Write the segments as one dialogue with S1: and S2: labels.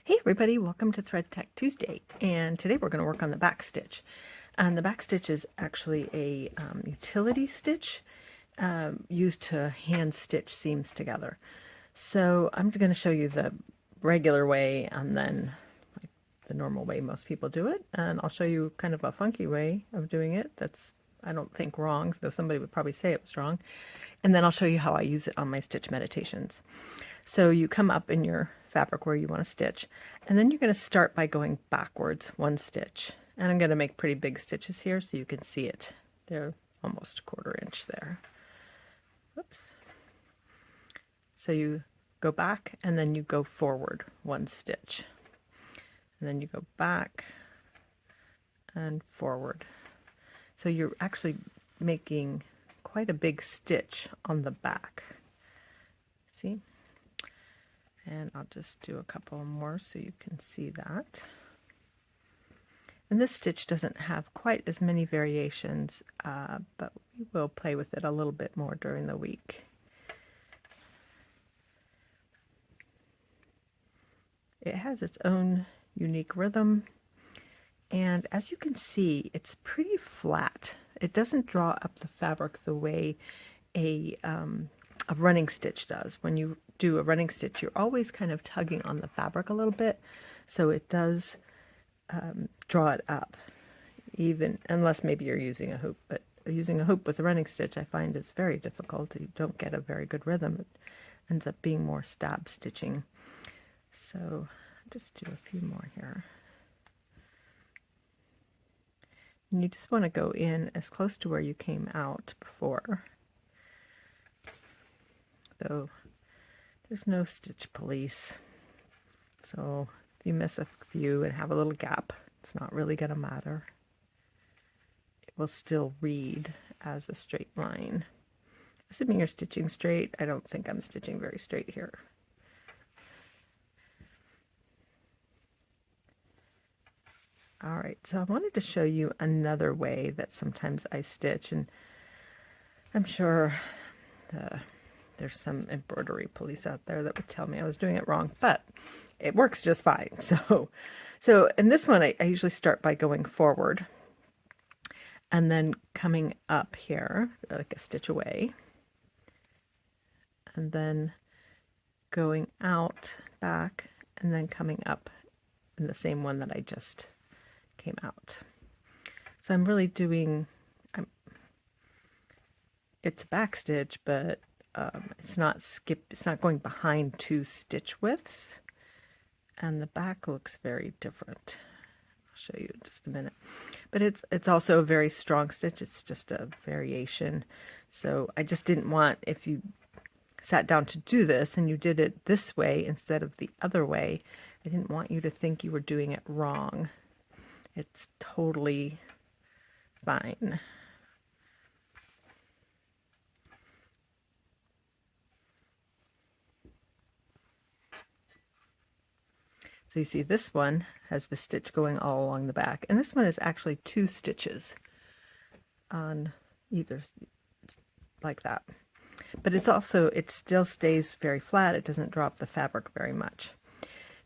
S1: Hey everybody, welcome to Thread Tech Tuesday, and today we're going to work on the back stitch. And the back stitch is actually a utility stitch used to hand stitch seams together. So I'm going to show you the regular way and then like the normal way most people do it, and I'll show you kind of a funky way of doing it that's, I don't think, wrong, though somebody would probably say it was wrong. And then I'll show you how I use it on my stitch meditations. So you come up in your fabric where you want to stitch, and then you're going to start by going backwards one stitch. And I'm going to make pretty big stitches here so you can see it. They're almost a 1/4 inch there. Whoops. So you go back and then you go forward one stitch. And then you go back and forward. So you're actually making quite a big stitch on the back. See? And I'll just do a couple more so you can see that. And this stitch doesn't have quite as many variations, but we will play with it a little bit more during the week. It has its own unique rhythm, and as you can see, it's pretty flat. It doesn't draw up the fabric the way a running stitch does. When you do a running stitch, you're always kind of tugging on the fabric a little bit, so it does draw it up, even unless maybe you're using a hoop. But using a hoop with a running stitch I find is very difficult. You don't get a very good rhythm. It ends up being more stab stitching. So I'll just do a few more here. And you just want to go in as close to where you came out before. Though there's no stitch police, so if you miss a few and have a little gap, it's not really going to matter. It will still read as a straight line. Assuming you're stitching straight. I don't think I'm stitching very straight here. Alright, so I wanted to show you another way that sometimes I stitch, and I'm sure there's some embroidery police out there that would tell me I was doing it wrong, but it works just fine. So in this one, I usually start by going forward and then coming up here, like a stitch away, and then going out, back, and then coming up in the same one that I just came out. So I'm really doing, it's a back stitch, but it's not going behind 2 stitch widths, and the back looks very different. I'll show you in just a minute. But it's also a very strong stitch. It's just a variation. So I just didn't want, if you sat down to do this and you did it this way instead of the other way, I didn't want you to think you were doing it wrong. It's totally fine. So you see this one has the stitch going all along the back, and this one is actually 2 stitches on either, like that. But it's also, it still stays very flat. It doesn't drop the fabric very much.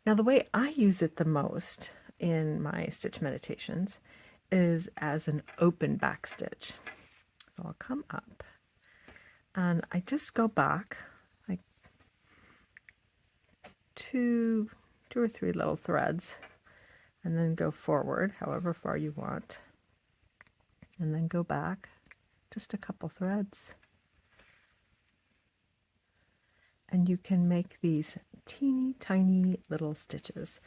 S1: Now the way I use it the most in my stitch meditations is as an open back stitch. So I'll come up and I just go back like 2 or 3 little threads, and then go forward however far you want, and then go back just a couple threads. And you can make these teeny tiny little stitches.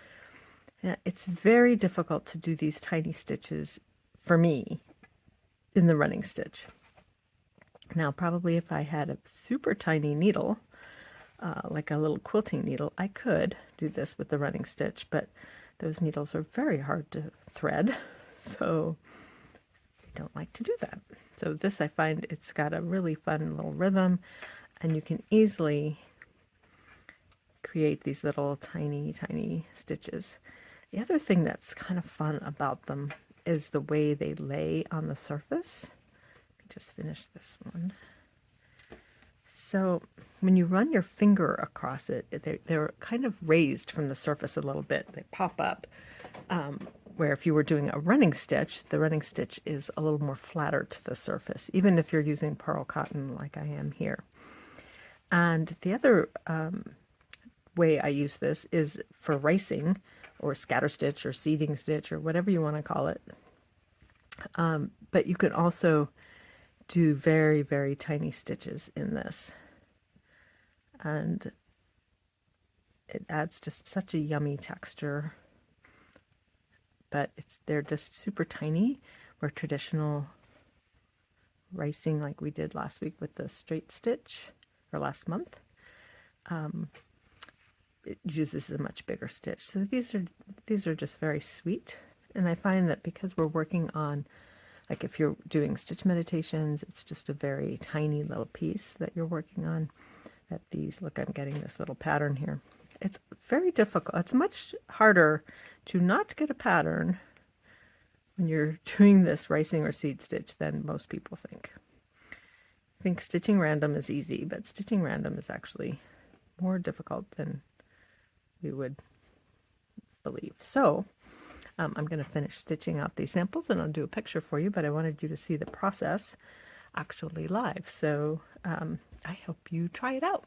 S1: Now, it's very difficult to do these tiny stitches for me in the running stitch. Now probably if I had a super tiny needle, like a little quilting needle, I could do this with the running stitch, but those needles are very hard to thread, so I don't like to do that. So this, I find it's got a really fun little rhythm, and you can easily create these little tiny stitches. The other thing that's kind of fun about them is the way they lay on the surface. Let me just finish this one. So when you run your finger across it, they're kind of raised from the surface a little bit. They pop up. Where if you were doing a running stitch, the running stitch is a little more flatter to the surface, even if you're using pearl cotton like I am here. And the other way I use this is for ricing or scatter stitch or seeding stitch or whatever you want to call it. But you can also do very, very tiny stitches in this. And it adds just such a yummy texture. But they're just super tiny, where traditional ricing like we did last week with the straight stitch, or last month, it uses a much bigger stitch. So these are just very sweet. And I find that because we're working on, like if you're doing stitch meditations, it's just a very tiny little piece that you're working on. At these, look, I'm getting this little pattern here. It's very difficult. It's much harder to not get a pattern when you're doing this ricing or seed stitch than most people think. I think stitching random is easy, but stitching random is actually more difficult than we would believe. So I'm going to finish stitching out these samples and I'll do a picture for you, but I wanted you to see the process actually live. So I hope you try it out.